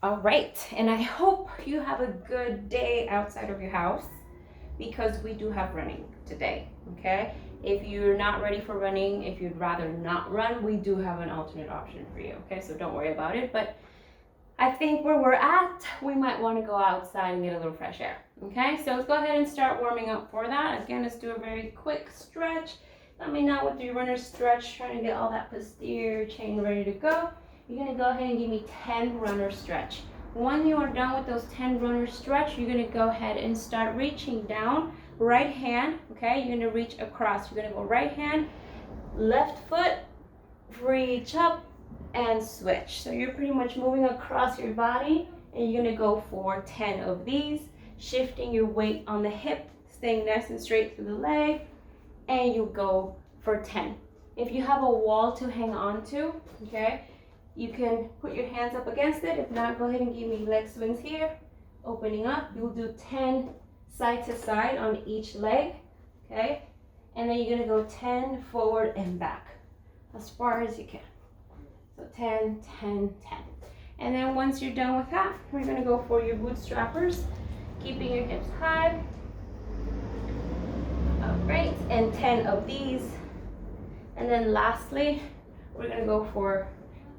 All right, and I hope you have a good day outside of your house because we do have running today, okay? If you're not ready for running, if you'd rather not run, we do have an alternate option for you, okay? So don't worry about it, but I think where we're at, we might want to go outside and get a little fresh air, okay? So let's go ahead and start warming up for that. Again, let's do a very quick stretch. Let me know with your runner stretch, trying to get all that posterior chain ready to go. You're gonna go ahead and give me 10 runner stretch. When you are done with those 10 runner stretch, you're gonna go ahead and start reaching down. Right hand, okay? You're gonna reach across. You're gonna go right hand, left foot, reach up, and switch. So you're pretty much moving across your body, and you're gonna go for 10 of these, shifting your weight on the hip, staying nice and straight through the leg, and you go for 10. If you have a wall to hang on to, okay, you can put your hands up against it. If not, go ahead and give me leg swings here, opening up. You'll do 10 side to side on each leg, okay? And then you're gonna go 10 forward and back, as far as you can. So 10, 10, 10. And then once you're done with that, we're gonna go for your bootstrappers, keeping your hips high. All right, and 10 of these. And then lastly, we're gonna go for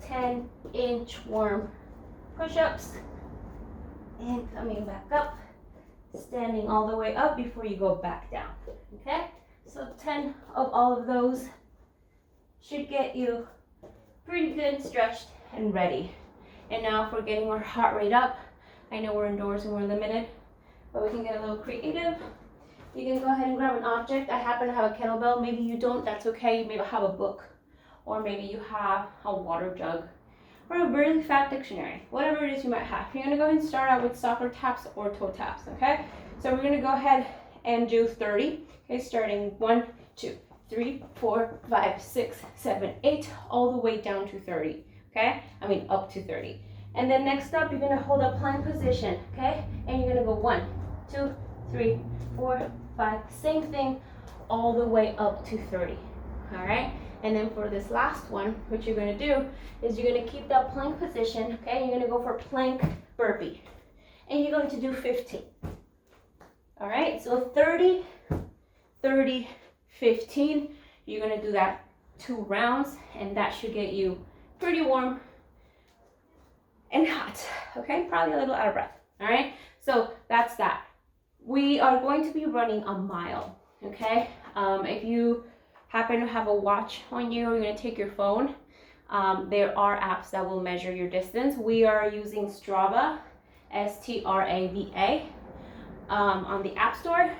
10 inchworm push-ups. And coming back up, standing all the way up before you go back down, okay? So 10 of all of those should get you pretty good, stretched, and ready. And now if we're getting our heart rate up, I know we're indoors and we're limited, but we can get a little creative. You can go ahead and grab an object. I happen to have a kettlebell. Maybe you don't, that's okay. You maybe have a book, or maybe you have a water jug, or a really fat dictionary, whatever it is you might have. You're gonna go ahead and start out with soccer taps or toe taps, okay? So we're gonna go ahead and do 30, okay? Starting 1, 2, 3, 4, 5, 6, 7, 8, all the way down to 30, okay? I mean, up to 30. And then next up, you're gonna hold a plank position, okay? And you're gonna go 1, 2, 3, 4, 5, same thing, all the way up to 30, all right? And then for this last one, what you're gonna do is you're gonna keep that plank position, okay? You're gonna go for plank burpee. And you're going to do 15. All right, so 30, 30, 15. You're gonna do that 2 rounds, and that should get you pretty warm and hot, okay? Probably a little out of breath, all right? So that's that. We are going to be running a mile, okay? If you happen to have a watch on you, or you're gonna take your phone, there are apps that will measure your distance. We are using Strava, Strava, on the App Store.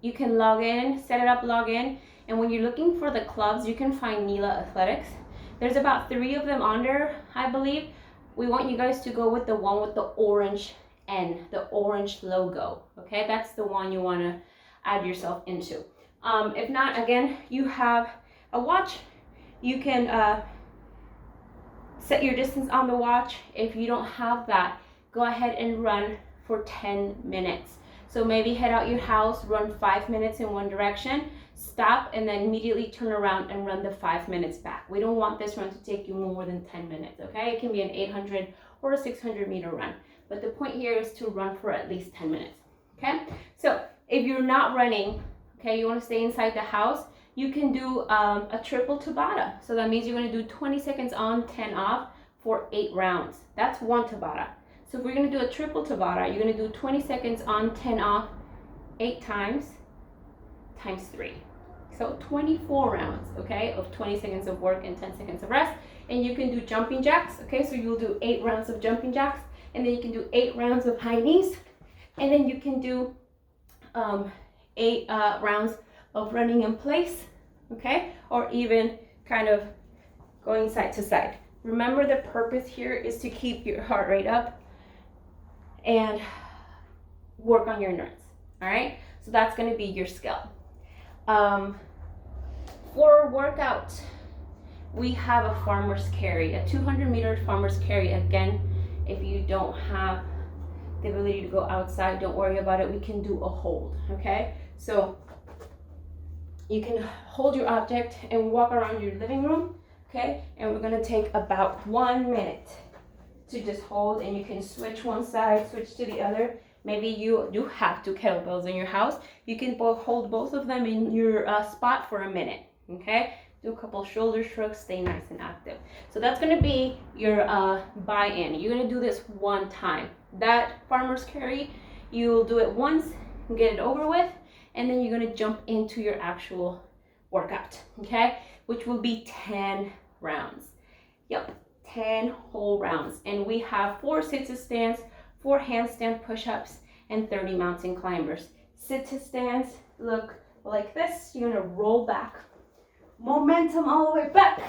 You can log in, set it up, log in, and when you're looking for the clubs, you can find Nila Athletics. There's about 3 of them on there, I believe. We want you guys to go with the one with the orange N, the orange logo, okay? That's the one you wanna add yourself into. If not, again, you have a watch. You can set your distance on the watch. If you don't have that, go ahead and run for 10 minutes. So maybe head out your house, run 5 minutes in one direction, stop, and then immediately turn around and run the 5 minutes back. We don't want this run to take you more than 10 minutes, okay? It can be an 800 or a 600 meter run. But the point here is to run for at least 10 minutes, okay? So if you're not running, okay, you wanna stay inside the house, you can do a triple Tabata. So that means you're gonna do 20 seconds on, 10 off for 8 rounds. That's 1 Tabata. So if we're gonna do a triple Tabata, you're gonna do 20 seconds on, 10 off, 8 times 3. So 24 rounds, okay, of 20 seconds of work and 10 seconds of rest. And you can do jumping jacks, okay, so you'll do 8 rounds of jumping jacks, and then you can do 8 rounds of high knees, and then you can do 8 rounds of running in place, okay, or even kind of going side to side. Remember, the purpose here is to keep your heart rate up and work on your endurance, all right? So that's gonna be your skill. For workout, we have a farmer's carry, a 200-meter farmer's carry. Again, if you don't have the ability to go outside, don't worry about it. We can do a hold, okay? So you can hold your object and walk around your living room, okay? And we're gonna take about 1 minute to just hold, and you can switch one side, switch to the other. Maybe you do have 2 kettlebells in your house. You can hold both of them in your spot for a minute, okay? Do a couple shoulder shrugs, stay nice and active. So that's gonna be your buy-in. You're gonna do this 1 time. That farmer's carry, you'll do it once, get it over with, and then you're gonna jump into your actual workout, okay? Which will be 10 rounds. Yep, 10 whole rounds. And we have 4 sit-to-stands, 4 handstand push-ups, and 30 mountain climbers. Sit-to-stands look like this. You're gonna roll back, momentum all the way back,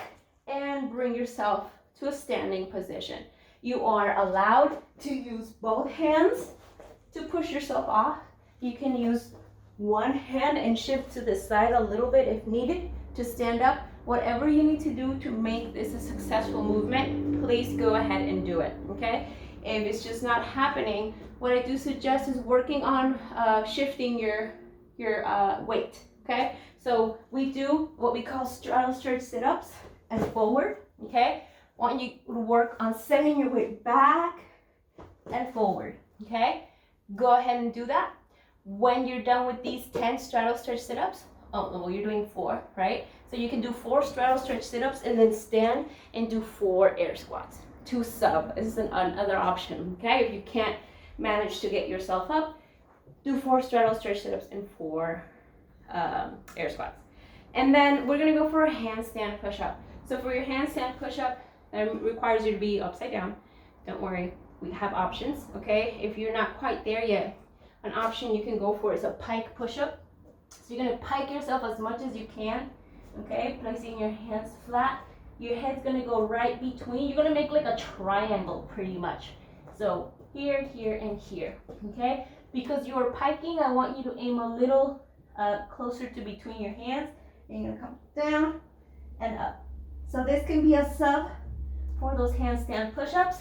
and bring yourself to a standing position. You are allowed to use both hands to push yourself off. You can use one hand and shift to the side a little bit if needed to stand up. Whatever you need to do to make this a successful movement, please go ahead and do it, okay? If it's just not happening, what I do suggest is working on shifting your weight, okay? So we do what we call straddle stretch sit-ups and forward, okay? I want you to work on setting your weight back and forward, okay? Go ahead and do that. When you're done with these 10 straddle stretch sit-ups, you're doing 4, right? So you can do 4 straddle stretch sit-ups and then stand and do 4 air squats. 2 sub is another option, okay? If you can't manage to get yourself up, do 4 straddle stretch sit-ups and 4 air squats. And then we're gonna go for a handstand push-up. So for your handstand push-up, it requires you to be upside down. Don't worry, we have options, okay? If you're not quite there yet, an option you can go for is a pike push-up. So you're gonna pike yourself as much as you can, okay? Placing your hands flat. Your head's gonna go right between. You're gonna make like a triangle pretty much. So here, here, and here, okay? Because you're piking, I want you to aim a little closer to between your hands. And you're gonna come down and up. So this can be a sub for those handstand push-ups.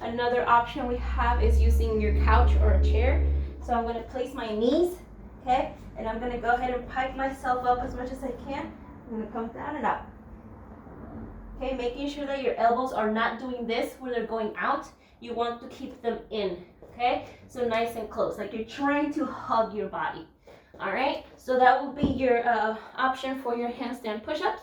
Another option we have is using your couch or a chair. So I'm gonna place my knees, okay? And I'm gonna go ahead and pike myself up as much as I can. I'm gonna come down and up. Okay, making sure that your elbows are not doing this where they're going out. You want to keep them in, okay? So nice and close, like you're trying to hug your body. All right, so that will be your option for your handstand push-ups.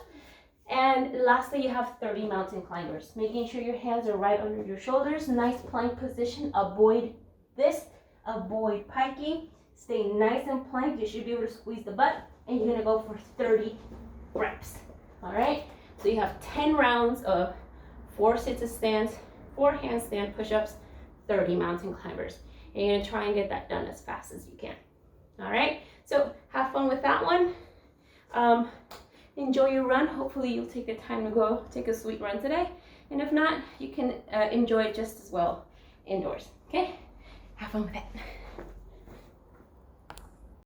And lastly, you have 30 mountain climbers. Making sure your hands are right under your shoulders. Nice plank position. Avoid this. Avoid piking. Stay nice and plank. You should be able to squeeze the butt. And you're gonna go for 30 reps. All right. So you have 10 rounds of 4 sit-to-stands, 4 handstand push-ups, 30 mountain climbers. And you're gonna try and get that done as fast as you can. All right. So have fun with that one. Enjoy your run. Hopefully you'll take the time to go take a sweet run today. And if not, you can enjoy it just as well indoors. Okay? Have fun with it.